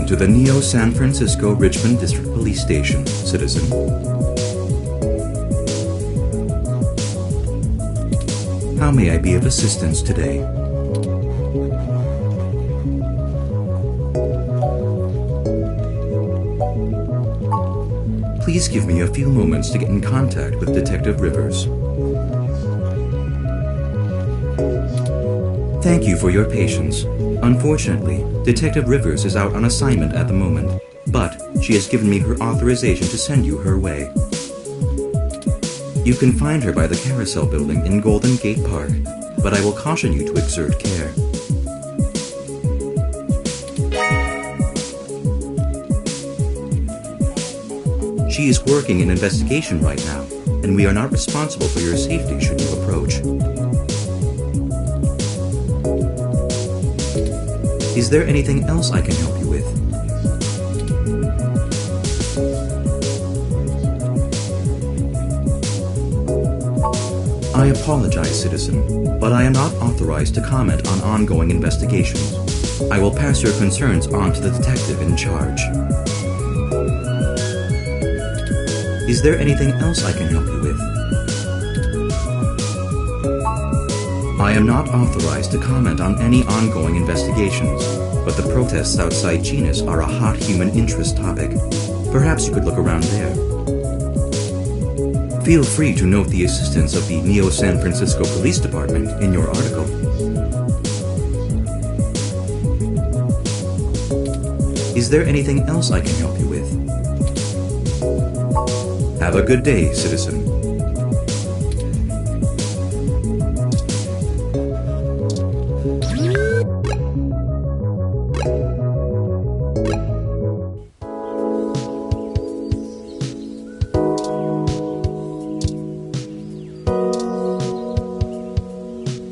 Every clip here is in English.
Welcome to the Neo San Francisco Richmond District Police Station, citizen. How may I be of assistance today? Please give me a few moments to get in contact with Detective Rivers. Thank you for your patience. Unfortunately, Detective Rivers is out on assignment at the moment, but she has given me her authorization to send you her way. You can find her by the Carousel Building in Golden Gate Park, but I will caution you to exert care. She is working an investigation right now, and we are not responsible for your safety should you approach. Is there anything else I can help you with? I apologize, citizen, but I am not authorized to comment on ongoing investigations. I will pass your concerns on to the detective in charge. Is there anything else I can help you with? I am not authorized to comment on any ongoing investigations, but the protests outside Genus are a hot human interest topic. Perhaps you could look around there. Feel free to note the assistance of the Neo San Francisco Police Department in your article. Is there anything else I can help you with? Have a good day, citizen.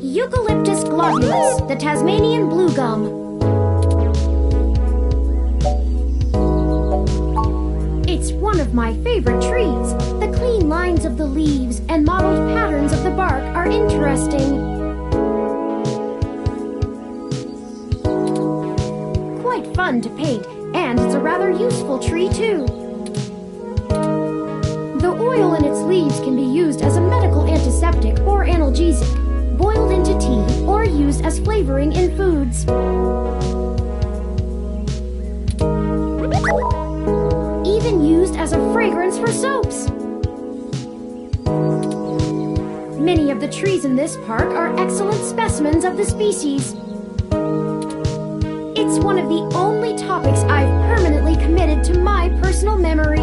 Eucalyptus globulus, the Tasmanian blue gum. It's one of my favorite trees. The clean lines of the leaves and mottled patterns of the bark are interesting. Quite fun to paint, and it's a rather useful tree too. The oil in its leaves can be used as a medical antiseptic or analgesic, boiled into tea, or used as flavoring in foods. Even used as a fragrance for soaps. Many of the trees in this park are excellent specimens of the species. It's one of the only topics I've permanently committed to my personal memory.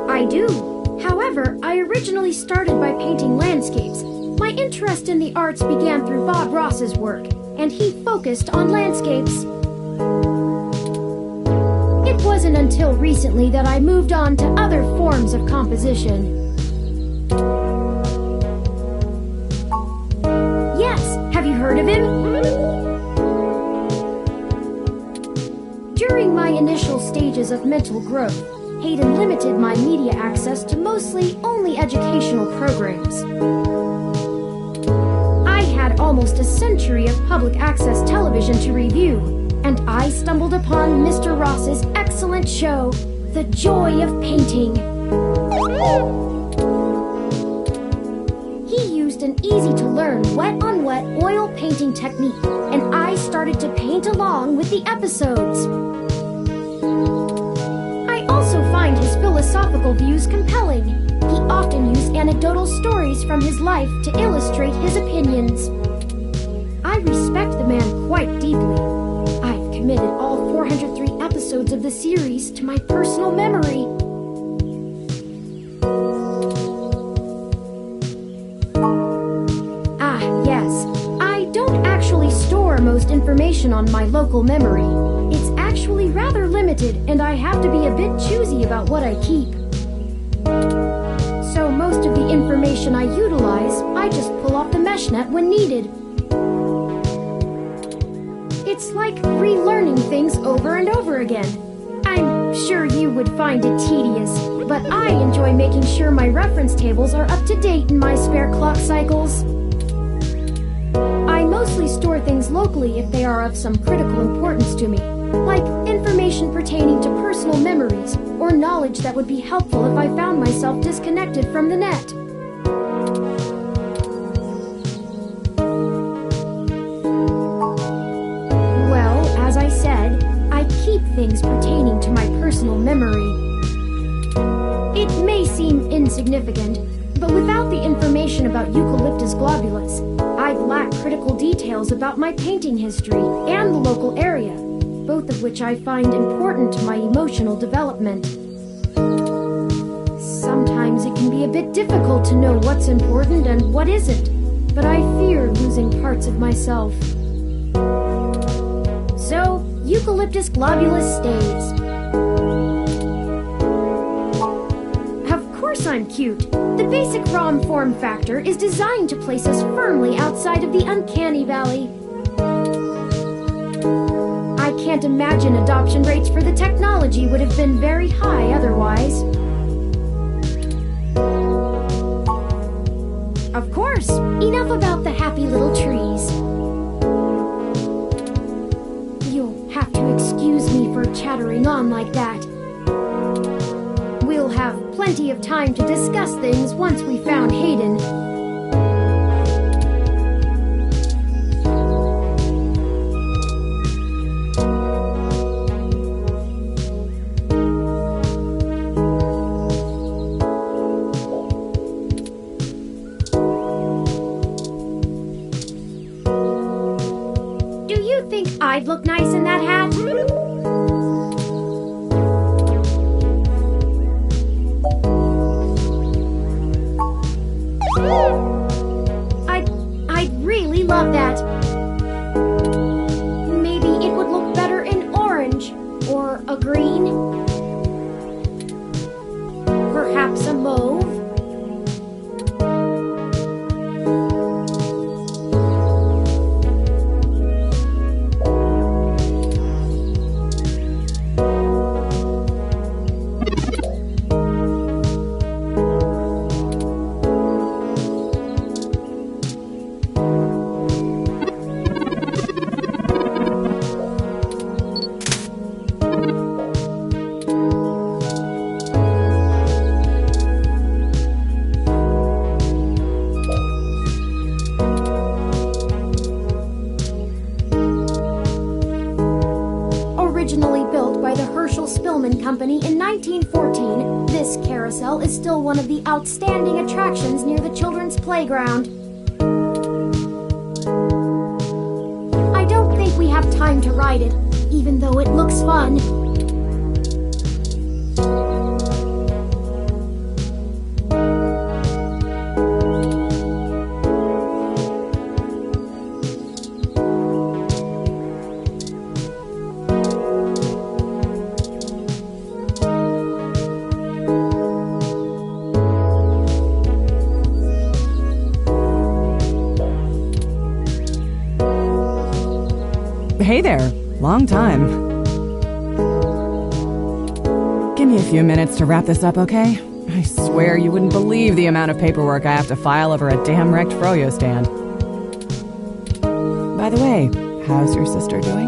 I do. However, I originally started by painting landscapes. My interest in the arts began through Bob Ross's work, and he focused on landscapes. It wasn't until recently that I moved on to other forms of composition. Yes, have you heard of him? During my initial stages of mental growth, Hayden limited my media access to mostly only educational programs. I had almost a century of public access television to review, and I stumbled upon Mr. Ross's excellent show, The Joy of Painting. He used an easy-to-learn wet-on-wet oil painting technique, and I started to paint along with the episodes. Find his philosophical views compelling. He often used anecdotal stories from his life to illustrate his opinions. I respect the man quite deeply. I've committed all 403 episodes of the series to my personal memory. Ah, yes. I don't actually store most information on my local memory. It's actually rather limited, and I have to be a bit choosy about what I keep. So most of the information I utilize, I just pull off the mesh net when needed. It's like relearning things over and over again. I'm sure you would find it tedious. but I enjoy making sure my reference tables are up to date in my spare clock cycles. I mostly store things locally if they are of some critical importance to me, like information pertaining to personal memories or knowledge that would be helpful if I found myself disconnected from the net. Well, as I said, I keep things pertaining to my personal memory. It may seem insignificant, but without the information about Eucalyptus globulus, I'd lack critical details about my painting history and the local area, both of which I find important to my emotional development. Sometimes it can be a bit difficult to know what's important and what isn't, but I fear losing parts of myself. So, Eucalyptus globulus stays. Of course I'm cute. The basic ROM form factor is designed to place us firmly outside of the uncanny valley. I can't imagine adoption rates for the technology would have been very high otherwise. Of course, enough about the happy little trees. You'll have to excuse me for chattering on like that. We'll have plenty of time to discuss things once we found Hayden. Do you think I'd look nice in that hat? I'd really love that. Maybe it would look better in orange or a green. Perhaps a mauve. Company in 1914, this carousel is still one of the outstanding attractions near the children's playground. I don't think we have time to ride it, even though it looks fun. Hey there. Long time. Give me a few minutes to wrap this up, okay? I swear you wouldn't believe the amount of paperwork I have to file over a damn wrecked froyo stand. By the way, how's your sister doing?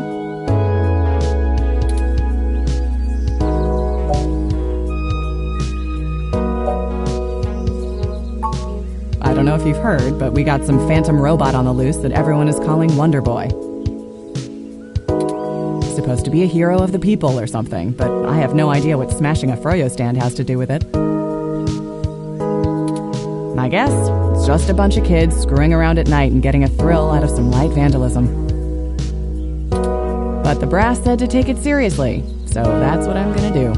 I don't know if you've heard, but we got some phantom robot on the loose that everyone is calling Wonder Boy. Supposed to be a hero of the people or something, but I have no idea what smashing a froyo stand has to do with it. My guess? It's just a bunch of kids screwing around at night and getting a thrill out of some light vandalism. But the brass said to take it seriously, so that's what I'm gonna do.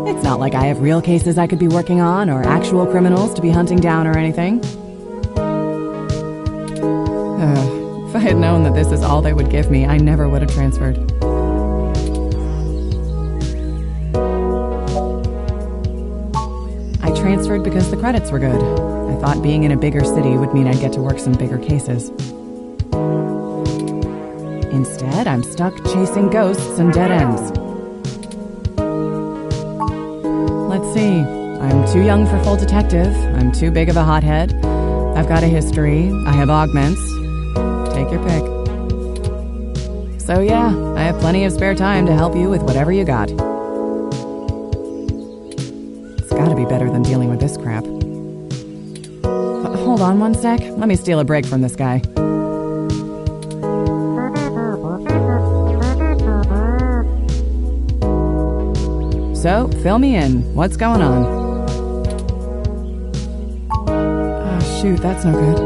It's not like I have real cases I could be working on or actual criminals to be hunting down or anything. If I had known that this is all they would give me, I never would have transferred. I transferred because the credits were good. I thought being in a bigger city would mean I'd get to work some bigger cases. Instead, I'm stuck chasing ghosts and dead ends. Let's see. I'm too young for full detective. I'm too big of a hothead. I've got a history. I have augments. Take your pick. So yeah, I have plenty of spare time to help you with whatever you got. It's gotta be better than dealing with this crap. Hold on one sec. Let me steal a break from this guy. So, fill me in. What's going on? Oh, shoot, that's no good.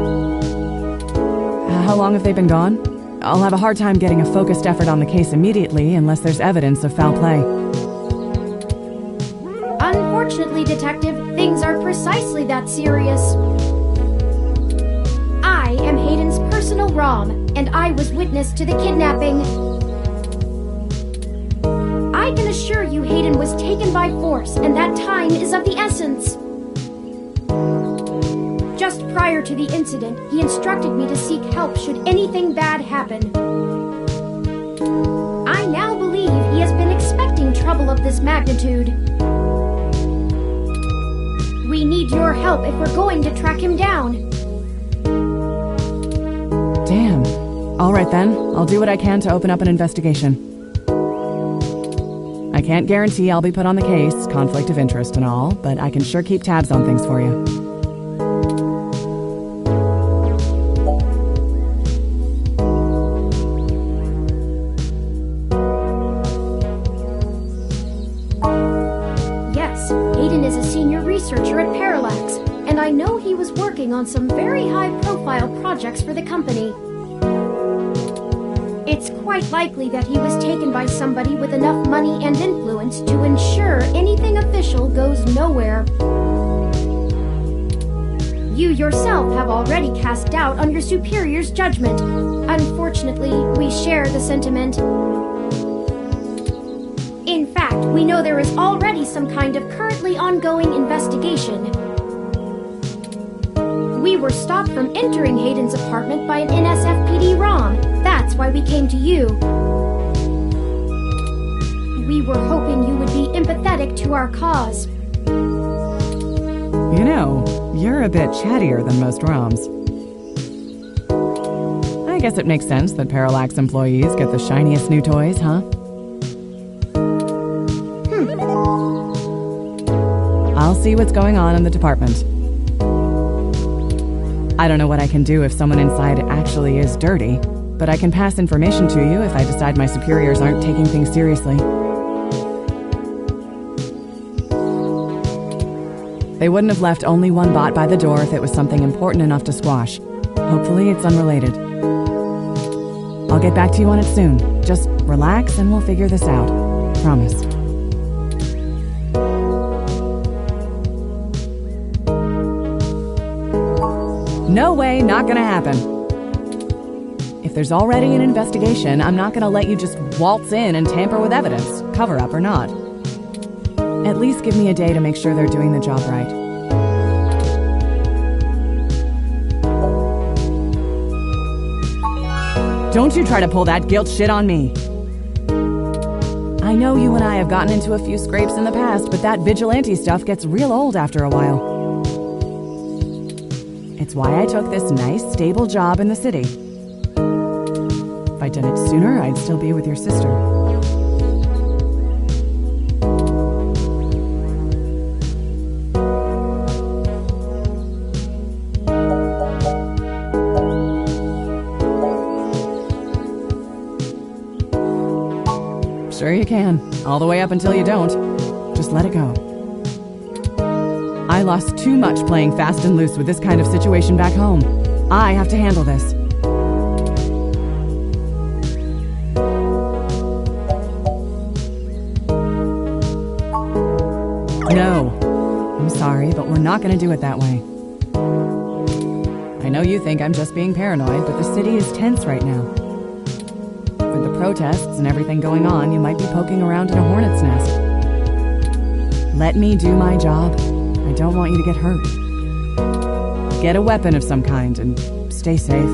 How long have they been gone? I'll have a hard time getting a focused effort on the case immediately unless there's evidence of foul play. Unfortunately, Detective, things are precisely that serious. I am Hayden's personal ROM, and I was witness to the kidnapping. I can assure you Hayden was taken by force, and that time is of the essence. Just prior to the incident, he instructed me to seek help should anything bad happen. I now believe he has been expecting trouble of this magnitude. We need your help if we're going to track him down. Damn. All right then, I'll do what I can to open up an investigation. I can't guarantee I'll be put on the case, conflict of interest and all, but I can sure keep tabs on things for you. Yes, Hayden is a senior researcher at Parallax, and I know he was working on some very high-profile projects for the company. It's quite likely that he was taken by somebody with enough money and influence to ensure anything official goes nowhere. You yourself have already cast doubt on your superior's judgment. Unfortunately, we share the sentiment. In fact, we know there is already some kind of currently ongoing investigation. We were stopped from entering Hayden's apartment by an NSFPD ROM. That's why we came to you. We were hoping you would be empathetic to our cause. You know, you're a bit chattier than most ROMs. I guess it makes sense that Parallax employees get the shiniest new toys, huh? I'll see what's going on in the department. I don't know what I can do if someone inside actually is dirty, but I can pass information to you if I decide my superiors aren't taking things seriously. They wouldn't have left only one bot by the door if it was something important enough to squash. Hopefully it's unrelated. I'll get back to you on it soon. Just relax and we'll figure this out. Promise. No way, not gonna happen. If there's already an investigation, I'm not gonna let you just waltz in and tamper with evidence, cover up or not. At least give me a day to make sure they're doing the job right. Don't you try to pull that guilt shit on me. I know you and I have gotten into a few scrapes in the past, but that vigilante stuff gets real old after a while. It's why I took this nice, stable job in the city. If I'd done it sooner, I'd still be with your sister. Sure you can. All the way up until you don't. Just let it go. I lost too much playing fast and loose with this kind of situation back home. I have to handle this. No. I'm sorry, but we're not going to do it that way. I know you think I'm just being paranoid, but the city is tense right now. With the protests and everything going on, you might be poking around in a hornet's nest. Let me do my job. I don't want you to get hurt. Get a weapon of some kind and stay safe.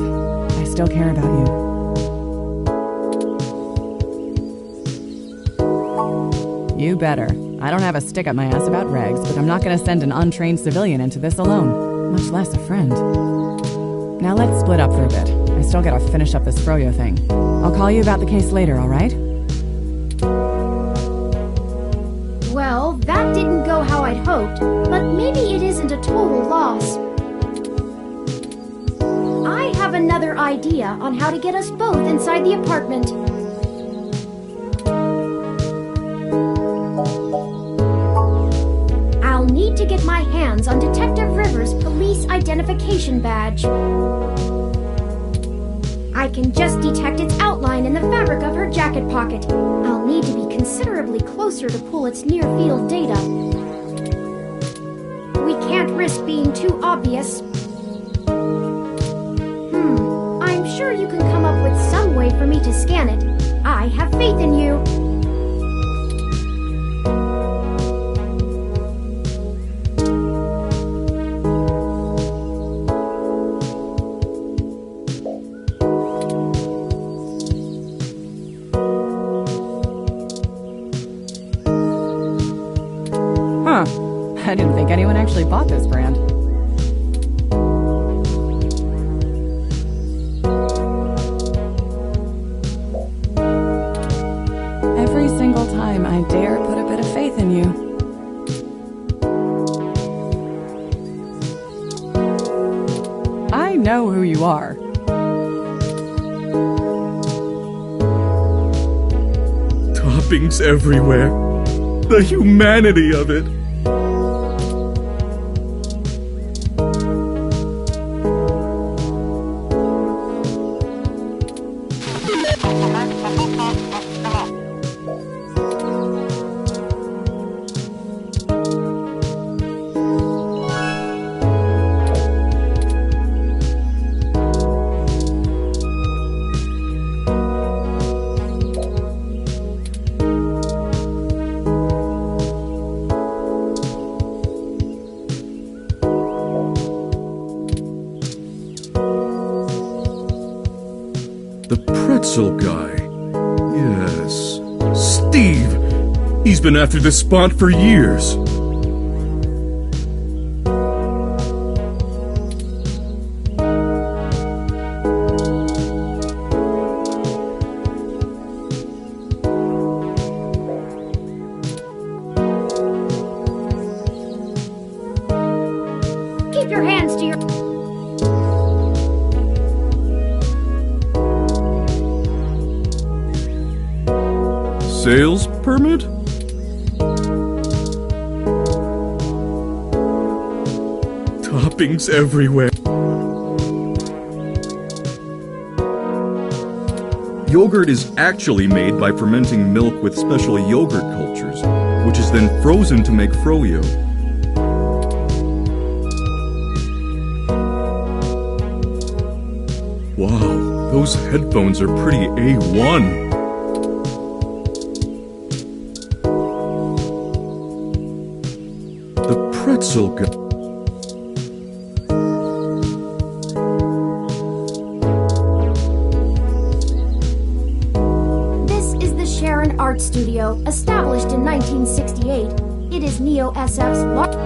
I still care about you. You better. I don't have a stick up my ass about regs, but I'm not gonna send an untrained civilian into this alone, much less a friend. Now let's split up for a bit. I still gotta finish up this Froyo thing. I'll call you about the case later, alright? Well, that didn't go how I'd hoped, but maybe it isn't a total loss. I have another idea on how to get us both inside the apartment. I'll need to get my hands on Detective Rivers' police identification badge. I can just detect its outline in the fabric of her jacket pocket. I'll need to be considerably closer to pull its near-field data. We can't risk being too obvious. I'm sure you can come up with some way for me to scan it. I have faith in you. I didn't think anyone actually bought this brand. Every single time I dare put a bit of faith in you. I know who you are. Toppings everywhere. The humanity of it. The pretzel guy. Yes. Steve! He's been after this spot for years. Keep your hands to your... Sales permit? Toppings everywhere. Yogurt is actually made by fermenting milk with special yogurt cultures, which is then frozen to make froyo. Wow, those headphones are pretty A1. Pretzel guy. This is the Sharon Art Studio, established in 1968. It is Neo SF's water?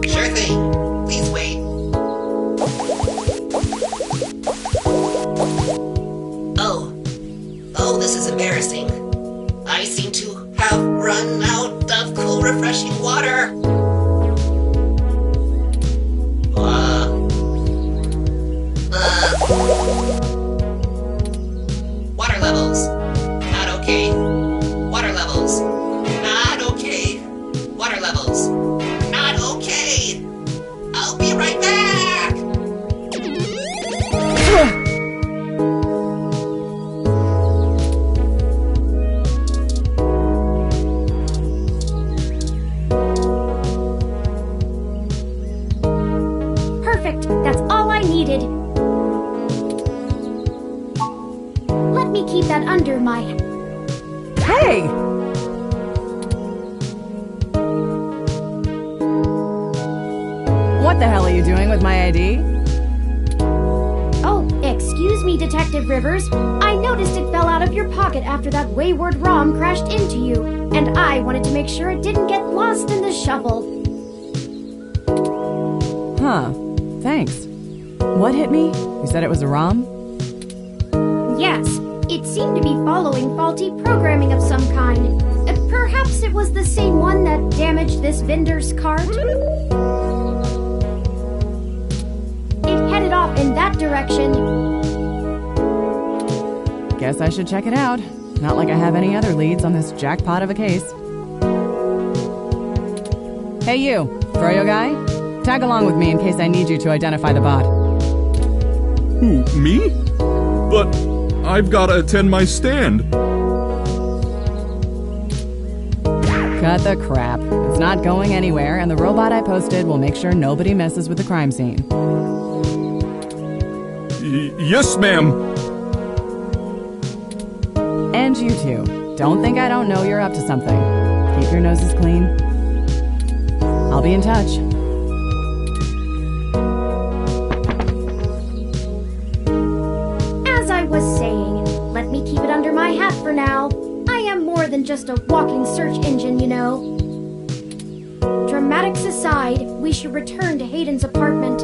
Sure thing. Please wait. Oh, this is embarrassing. I seem to have run out of cool, refreshing water. Water levels. Not okay. Water levels. Water levels. Not okay. I'll be right back. Perfect. That's all I needed. Let me keep that under my... Hey! What the hell are you doing with my ID? Oh, excuse me, Detective Rivers. I noticed it fell out of your pocket after that wayward ROM crashed into you, and I wanted to make sure it didn't get lost in the shuffle. Huh. Thanks. What hit me? You said it was a ROM? Yes, it seemed to be following faulty programming of some kind. Perhaps it was the same one that damaged this vendor's cart? It headed off in that direction. Guess I should check it out. Not like I have any other leads on this jackpot of a case. Hey you, Froyo guy? Tag along with me in case I need you to identify the bot. Who, me? But I've gotta attend my stand. Cut the crap. It's not going anywhere, and the robot I posted will make sure nobody messes with the crime scene. Yes, ma'am. And you two. Don't think I don't know you're up to something. Keep your noses clean. I'll be in touch. As I was saying, let me keep it under my hat for now. I am more than just a walking search engine, you know. Dramatics aside, we should return to Hayden's apartment.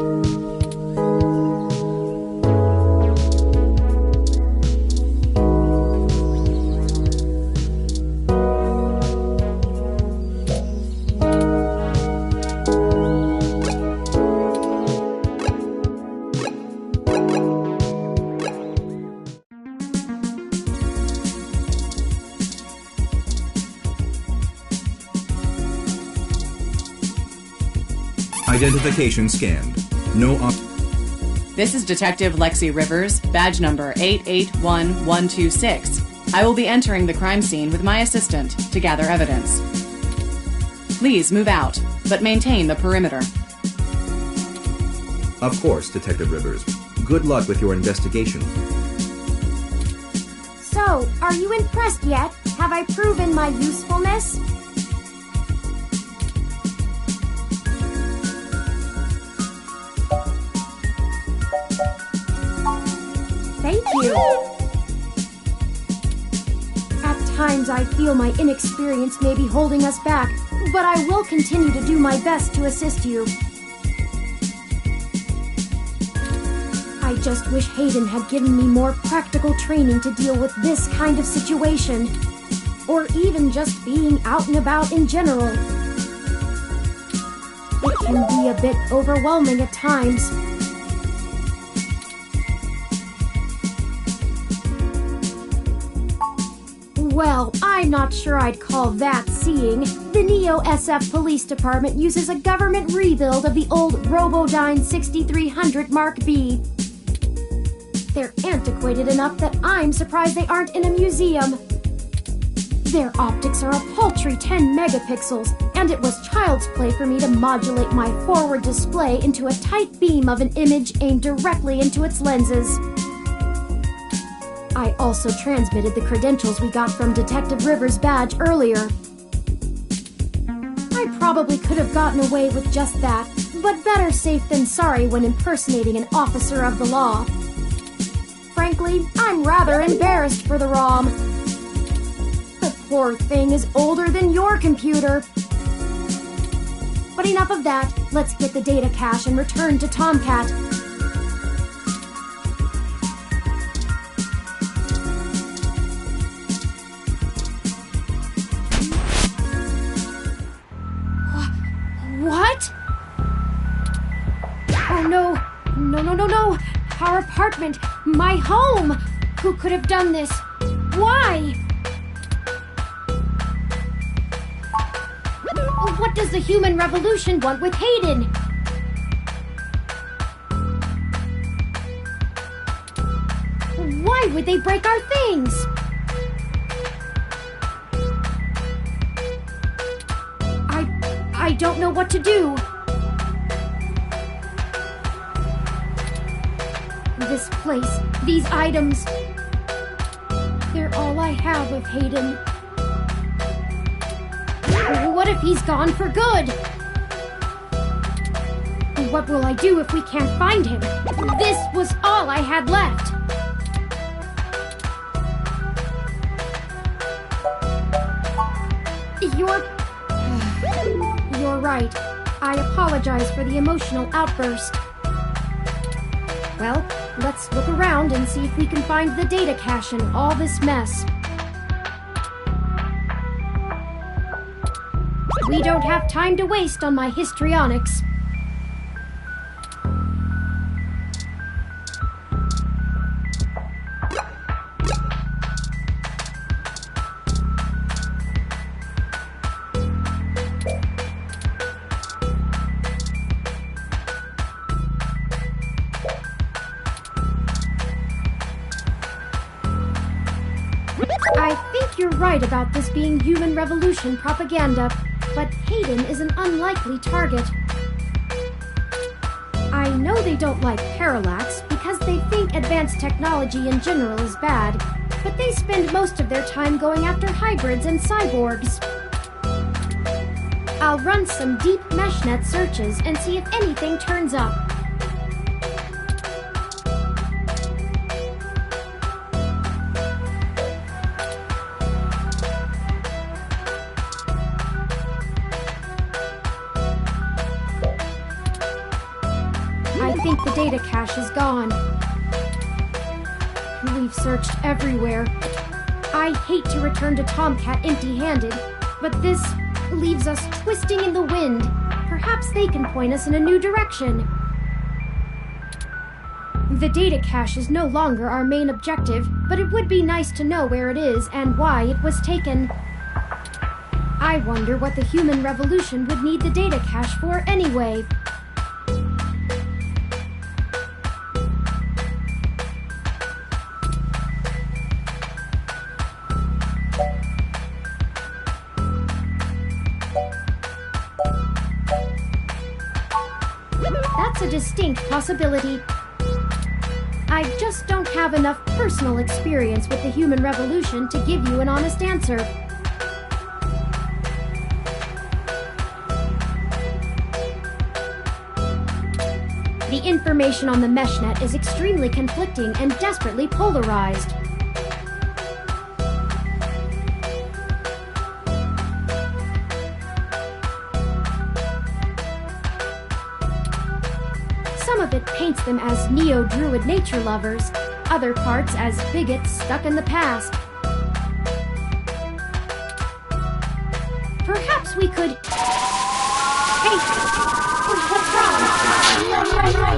Identification scanned. No This is Detective Lexi Rivers, badge number 881126. I will be entering the crime scene with my assistant to gather evidence. Please move out, but maintain the perimeter. Of course, Detective Rivers. Good luck with your investigation. So, are you impressed yet? Have I proven my usefulness? Thank you. At times I feel my inexperience may be holding us back, but I will continue to do my best to assist you. I just wish Hayden had given me more practical training to deal with this kind of situation. Or even just being out and about in general. It can be a bit overwhelming at times. Well, I'm not sure I'd call that seeing. The Neo-SF Police Department uses a government rebuild of the old Robodyne 6300 Mark B. They're antiquated enough that I'm surprised they aren't in a museum. Their optics are a paltry 10 megapixels, and it was child's play for me to modulate my forward display into a tight beam of an image aimed directly into its lenses. I also transmitted the credentials we got from Detective Rivers' badge earlier. I probably could have gotten away with just that, but better safe than sorry when impersonating an officer of the law. Frankly, I'm rather embarrassed for the ROM. The poor thing is older than your computer. But enough of that, let's get the data cache and return to Tomcat. What? Oh no! No! Our apartment! My home! Who could have done this? Why? What does the human revolution want with Hayden? Why would they break our things? I don't know what to do. This place, these items, they're all I have of Hayden. What if he's gone for good? What will I do if we can't find him? This was all I had left. You're right. I apologize for the emotional outburst. Well, let's look around and see if we can find the data cache in all this mess. We don't have time to waste on my histrionics. I think you're right about this being human revolution propaganda, but Hayden is an unlikely target. I know they don't like Parallax because they think advanced technology in general is bad, but they spend most of their time going after hybrids and cyborgs. I'll run some deep meshnet searches and see if anything turns up. I think the data cache is gone. We've searched everywhere. I hate to return to Tomcat empty-handed, but this leaves us twisting in the wind. Perhaps they can point us in a new direction. The data cache is no longer our main objective, but it would be nice to know where it is and why it was taken. I wonder what the human revolution would need the data cache for anyway. That's a distinct possibility. I just don't have enough personal experience with the human revolution to give you an honest answer. The information on the meshnet is extremely conflicting and desperately polarized. Some of it paints them as neo-druid nature lovers, other parts as bigots stuck in the past. Perhaps we could... Hey! What's wrong?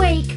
awake.